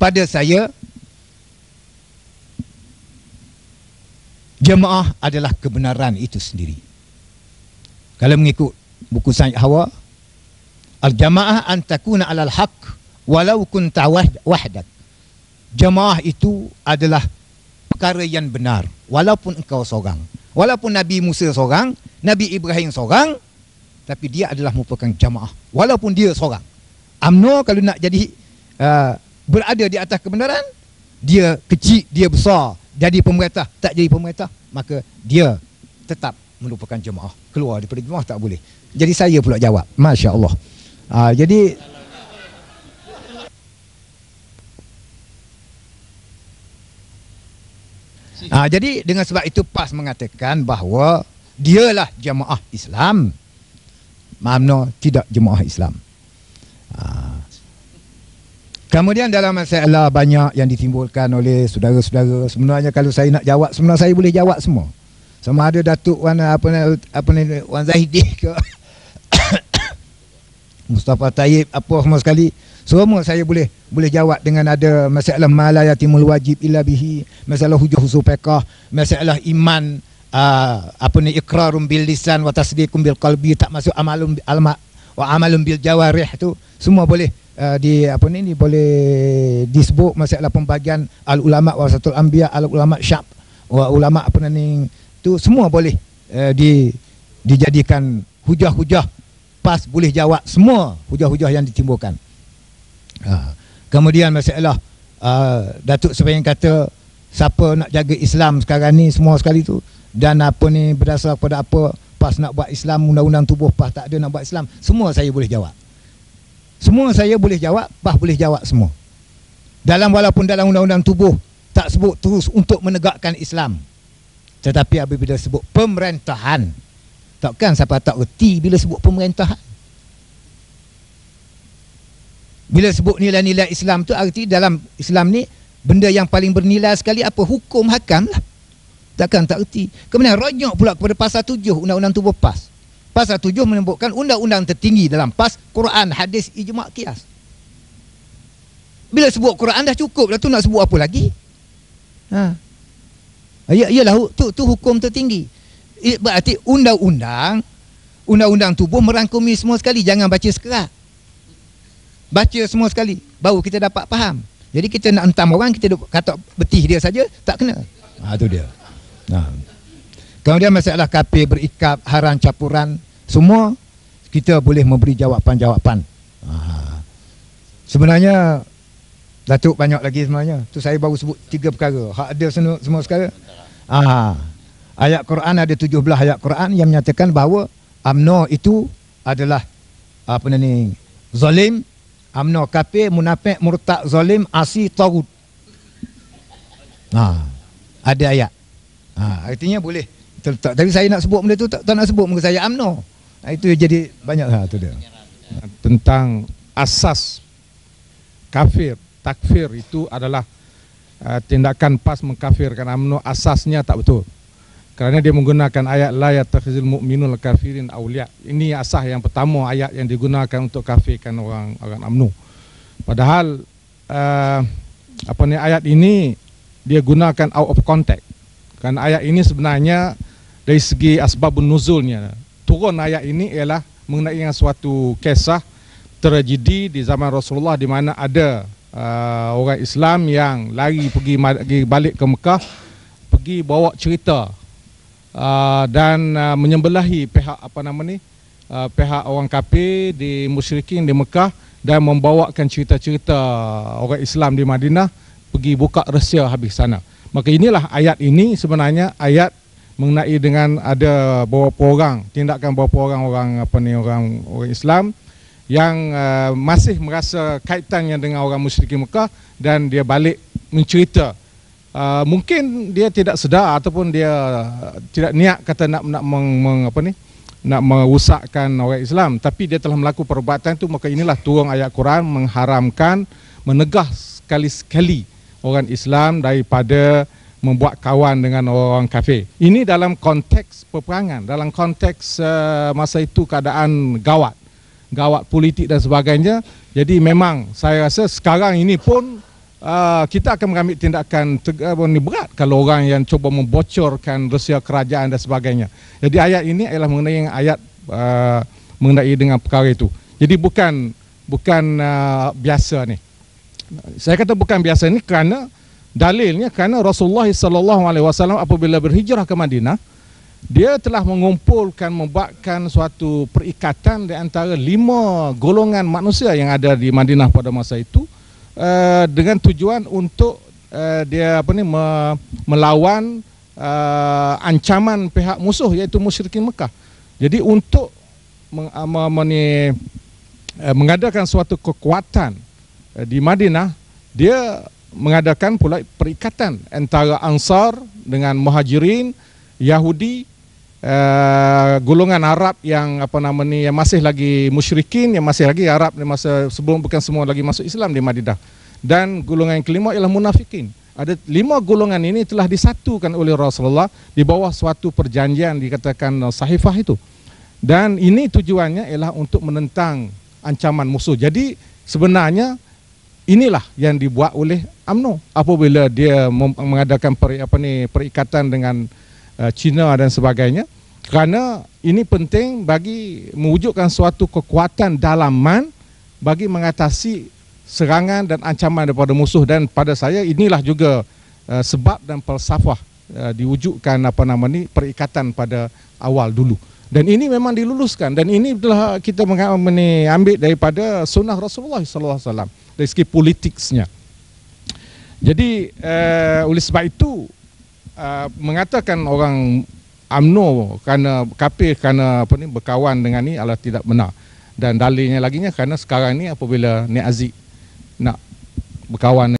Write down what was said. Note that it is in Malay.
pada saya, jemaah adalah kebenaran itu sendiri. Kalau mengikut buku Sayyid Hawa, al-jamaah an takuna alal haq walau kunta wahdak. Jemaah itu adalah perkara yang benar walaupun engkau seorang. Walaupun Nabi Musa seorang, Nabi Ibrahim seorang, tapi dia adalah merupakan jamaah walaupun dia seorang. UMNO kalau nak jadi berada di atas kebenaran, dia kecil, dia besar, jadi pemerintah, tak jadi pemerintah, maka dia tetap merupakan jemaah. Keluar daripada jemaah tak boleh. Jadi saya pula jawab. Masya Allah. Jadi dengan sebab itu PAS mengatakan bahawa dialah jemaah Islam. UMNO tidak jemaah Islam. Kemudian dalam masalah banyak yang ditimbulkan oleh saudara-saudara. Sebenarnya kalau saya nak jawab, sebenarnya saya boleh jawab semua. Sama ada Datuk Wan Wan Zahidi ke Mustafa Tayyib apa semua sekali, semua saya boleh jawab dengan ada masalah malayatimul wajib illa bihi, masalah hujah usul fiqh, masalah iman, iqrarum bil lisan wa tasdiqum bil qalbi, tak masuk amalun bil jawarih, tu semua boleh boleh disebut masalah pembagian al ulama warasatul anbiya, al ulama syab wa ulama tu semua boleh dijadikan hujah-hujah. PAS boleh jawab semua hujah-hujah yang ditimbulkan. Kemudian masalah Datuk sebenarnya kata siapa nak jaga Islam sekarang ni semua sekali tu, dan berdasar kepada apa PAS nak buat Islam, undang-undang tubuh PAS tak ada nak buat Islam, semua saya boleh jawab. Semua saya boleh jawab, PAS boleh jawab semua. Walaupun dalam undang-undang tubuh tak sebut terus untuk menegakkan Islam, tetapi apabila sebut pemerintahan, takkan siapa tak reti bila sebut pemerintahan. Bila sebut nilai-nilai Islam tu, arti dalam Islam ni benda yang paling bernilai sekali apa? Hukum, hakam lah. Takkan tak reti. Kemudian rujuk pula kepada pasal 7 undang-undang tubuh PAS. Pasal 7 menyebutkan undang-undang tertinggi dalam PAS Quran, hadis, ijma', qiyas. Bila sebut Quran dah cukup dah tu, nak sebut apa lagi? Yalah, tu hukum tertinggi. Berarti undang-undang tubuh merangkumi semua sekali. Jangan baca sekerat, baca semua sekali, baru kita dapat faham. Jadi kita nak hentam orang, kita kata betih dia saja, tak kena. Tu dia. Kemudian masalah kafir, berikab, haram campuran, semua kita boleh memberi jawapan-jawapan. Sebenarnya Datuk banyak lagi sebenarnya. Tu saya baru sebut 3 perkara. Hak ada semua sekarang. Ayat Quran ada 17 ayat Quran yang menyatakan bahawa UMNO itu adalah zalim, UMNO kafir, munafik, murtad, zalim, asi, tagut. Ada ayat. Artinya boleh. Tapi saya nak sebut benda tu, tak nak sebut muka saya UMNO. Itu jadi banyak tu dia. Tentang asas kafir, takfir itu adalah tindakan PAS mengkafirkan UMNO, asasnya tak betul. Kerana dia menggunakan ayat la yattakhizul mu'minul kafirin awliya. Ini asas yang pertama, ayat yang digunakan untuk kafirkan orang UMNO. Padahal ayat ini dia gunakan out of context. Kerana ayat ini sebenarnya dari segi asbabun nuzulnya, turun ayat ini ialah mengenai suatu kisah tragedi di zaman Rasulullah, di mana ada orang Islam yang lari pergi balik ke Mekah, pergi bawa cerita dan menyembelahi pihak pihak orang kafir di musyrikin di Mekah, dan membawakan cerita-cerita orang Islam di Madinah, pergi buka rahsia habis sana. Maka inilah ayat ini sebenarnya ayat mengenai dengan ada beberapa orang, tindakan beberapa orang Islam yang masih merasa kaitannya dengan orang musyrikin Mekah, dan dia balik mencerita. Mungkin dia tidak sedar ataupun dia tidak niat kata nak merosakkan orang Islam, tapi dia telah melakukan perbuatan itu. Maka inilah turun ayat Quran mengharamkan, menegah sekali-sekali orang Islam daripada membuat kawan dengan orang kafir. Ini dalam konteks peperangan, dalam konteks masa itu keadaan gawat politik dan sebagainya. Jadi memang saya rasa sekarang ini pun kita akan mengambil tindakan berat kalau orang yang cuba membocorkan rahsia kerajaan dan sebagainya. Jadi ayat ini adalah mengenai ayat mengenai dengan perkara itu. Jadi bukan biasa ni. Saya kata bukan biasa ni kerana dalilnya kerana Rasulullah SAW apabila berhijrah ke Madinah, dia telah mengumpulkan, membuatkan suatu perikatan di antara 5 golongan manusia yang ada di Madinah pada masa itu, dengan tujuan untuk dia melawan ancaman pihak musuh iaitu musyrikin Mekah. Jadi untuk mengadakan suatu kekuatan di Madinah, dia mengadakan pula perikatan antara Ansar dengan Muhajirin, Yahudi, golongan Arab yang yang masih lagi musyrikin, yang masih lagi Arab di masa sebelum, bukan semua lagi masuk Islam di Madinah. Dan golongan yang kelima ialah munafikin. Ada 5 golongan ini telah disatukan oleh Rasulullah di bawah suatu perjanjian dikatakan sahifah itu. Dan ini tujuannya ialah untuk menentang ancaman musuh. Jadi sebenarnya inilah yang dibuat oleh UMNO apabila dia mengadakan perikatan dengan China dan sebagainya, kerana ini penting bagi mewujudkan suatu kekuatan dalaman bagi mengatasi serangan dan ancaman daripada musuh. Dan pada saya inilah juga sebab dan falsafah diwujudkan perikatan pada awal dulu. Dan ini memang diluluskan, dan ini telah kita ambil daripada sunnah Rasulullah SAW dari segi politiknya. Jadi oleh sebab itu mengatakan orang UMNO kerana kafir, kerana berkawan dengan ni adalah tidak benar. Dan dalilnya laginya kerana sekarang ni apabila Nik Aziz nak berkawan